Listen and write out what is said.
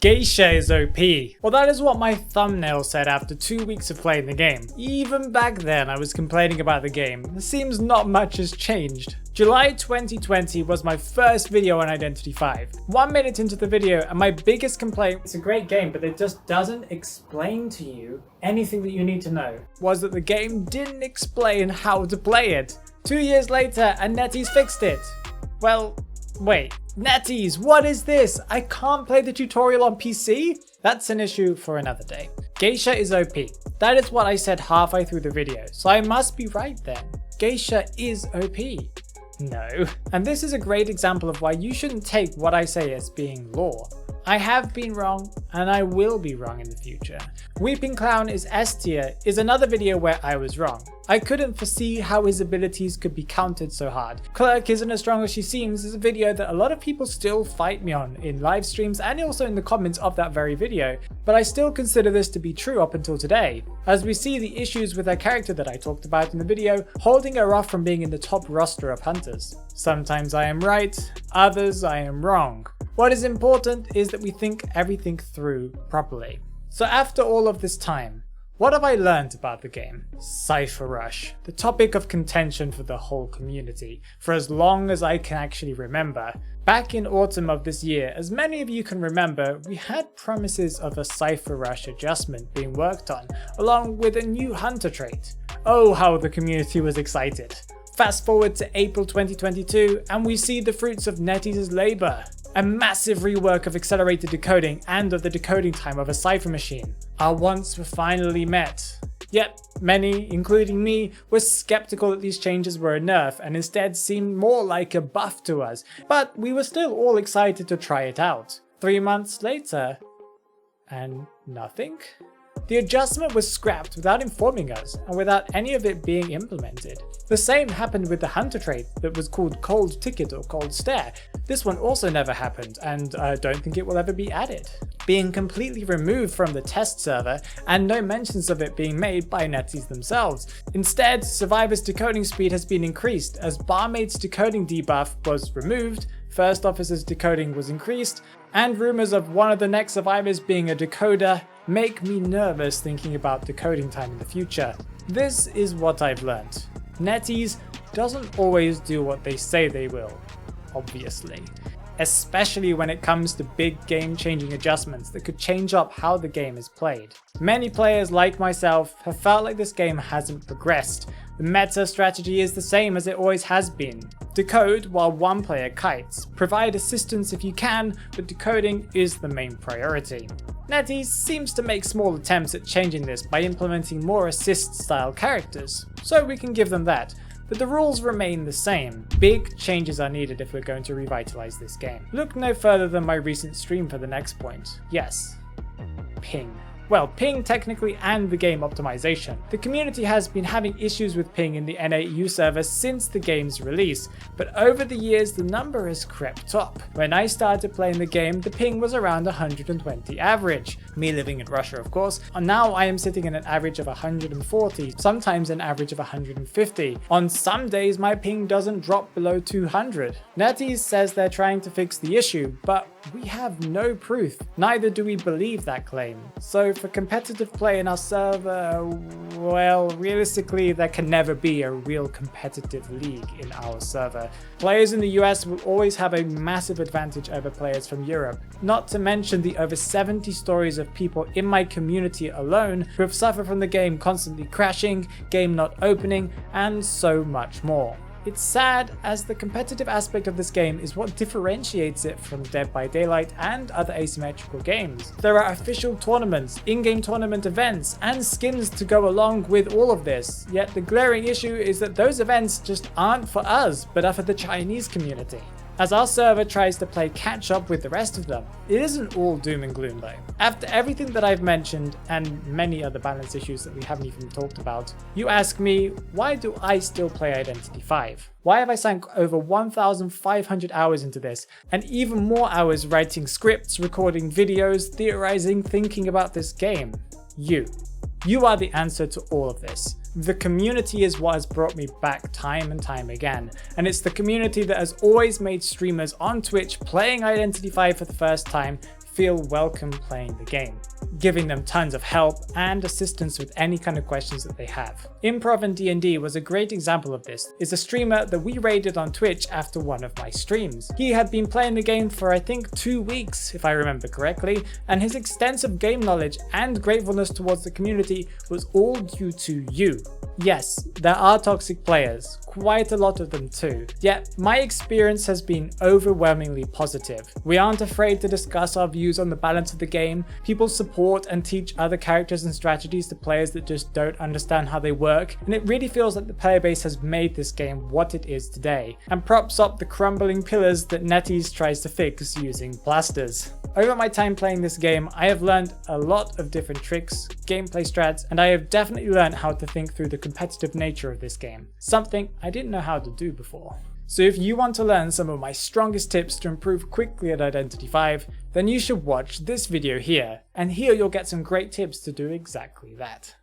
Geisha is OP. Well, that is what my thumbnail said after 2 weeks of playing the game. Even back then I was complaining about the game. It seems not much has changed. July 2020 was my first video on Identity V. 1 minute into the video and my biggest complaint, it's a great game but it just doesn't explain to you anything that you need to know, was that the game didn't explain how to play it. 2 years later and NetEase fixed it. Well, wait, NetEase, what is this? I can't play the tutorial on PC? That's an issue for another day. Geisha is OP. That is what I said halfway through the video, so I must be right then. Geisha is OP. No. And this is a great example of why you shouldn't take what I say as being lore. I have been wrong, and I will be wrong in the future. Weeping Clown is S tier is another video where I was wrong. I couldn't foresee how his abilities could be countered so hard. Clerk isn't as strong as she seems is a video that a lot of people still fight me on in live streams and also in the comments of that very video, but I still consider this to be true up until today, as we see the issues with her character that I talked about in the video, holding her off from being in the top roster of hunters. Sometimes I am right, others I am wrong. What is important is that we think everything through properly. So after all of this time, what have I learned about the game? Cipher Rush, the topic of contention for the whole community, for as long as I can actually remember. Back in autumn of this year, as many of you can remember, we had promises of a Cipher Rush adjustment being worked on, along with a new hunter trait. Oh, how the community was excited. Fast forward to April 2022, and we see the fruits of NetEase's labour. A massive rework of accelerated decoding and of the decoding time of a cipher machine. Our wants were finally met. Yet, many, including me, were skeptical that these changes were a nerf and instead seemed more like a buff to us, but we were still all excited to try it out. 3 months later, and nothing? The adjustment was scrapped without informing us and without any of it being implemented. The same happened with the hunter trait that was called Cold Ticket or Cold Stare. This one also never happened and I don't think it will ever be added. Being completely removed from the test server and no mentions of it being made by NetEase themselves. Instead, Survivor's decoding speed has been increased as Barmaid's decoding debuff was removed, First Officer's decoding was increased, and rumours of one of the next survivors being a decoder make me nervous thinking about decoding time in the future. This is what I've learnt. NetEase doesn't always do what they say they will, obviously. Especially when it comes to big game-changing adjustments that could change up how the game is played. Many players like myself have felt like this game hasn't progressed. The meta strategy is the same as it always has been. Decode while one player kites. Provide assistance if you can, but decoding is the main priority. NetEase seems to make small attempts at changing this by implementing more assist-style characters, so we can give them that. But the rules remain the same. Big changes are needed if we're going to revitalize this game. Look no further than my recent stream for the next point. Yes, ping. Well, ping technically and the game optimization. The community has been having issues with ping in the NAU server since the game's release, but over the years the number has crept up. When I started playing the game, the ping was around 120 average. Me living in Russia, of course, and now I am sitting in an average of 140, sometimes an average of 150. On some days my ping doesn't drop below 200. NetEase says they're trying to fix the issue, but we have no proof. Neither do we believe that claim. So for competitive play in our server, well, realistically there can never be a real competitive league in our server. Players in the US will always have a massive advantage over players from Europe, not to mention the over 70 stories of people in my community alone who have suffered from the game constantly crashing, game not opening, and so much more. It's sad, as the competitive aspect of this game is what differentiates it from Dead by Daylight and other asymmetrical games. There are official tournaments, in-game tournament events, and skins to go along with all of this, yet the glaring issue is that those events just aren't for us, but are for the Chinese community. As our server tries to play catch up with the rest of them. It isn't all doom and gloom though. After everything that I've mentioned, and many other balance issues that we haven't even talked about, you ask me, why do I still play Identity V? Why have I sunk over 1,500 hours into this, and even more hours writing scripts, recording videos, theorizing, thinking about this game? You are the answer to all of this. The community is what has brought me back time and time again, and it's the community that has always made streamers on Twitch playing Identity V for the first time feel welcome playing the game, giving them tons of help and assistance with any kind of questions that they have. Improv in D&D was a great example of this. Is a streamer that we raided on Twitch after one of my streams. He had been playing the game for I think 2 weeks, if I remember correctly, and his extensive game knowledge and gratefulness towards the community was all due to you. Yes, there are toxic players, quite a lot of them too, yet my experience has been overwhelmingly positive. We aren't afraid to discuss our views on the balance of the game, people support and teach other characters and strategies to players that just don't understand how they work, and it really feels like the player base has made this game what it is today, and props up the crumbling pillars that NetEase tries to fix using plasters. Over my time playing this game, I have learned a lot of different tricks, gameplay strats, and I have definitely learned how to think through the competitive nature of this game, something I didn't know how to do before. So if you want to learn some of my strongest tips to improve quickly at Identity V, then you should watch this video here, and here you'll get some great tips to do exactly that.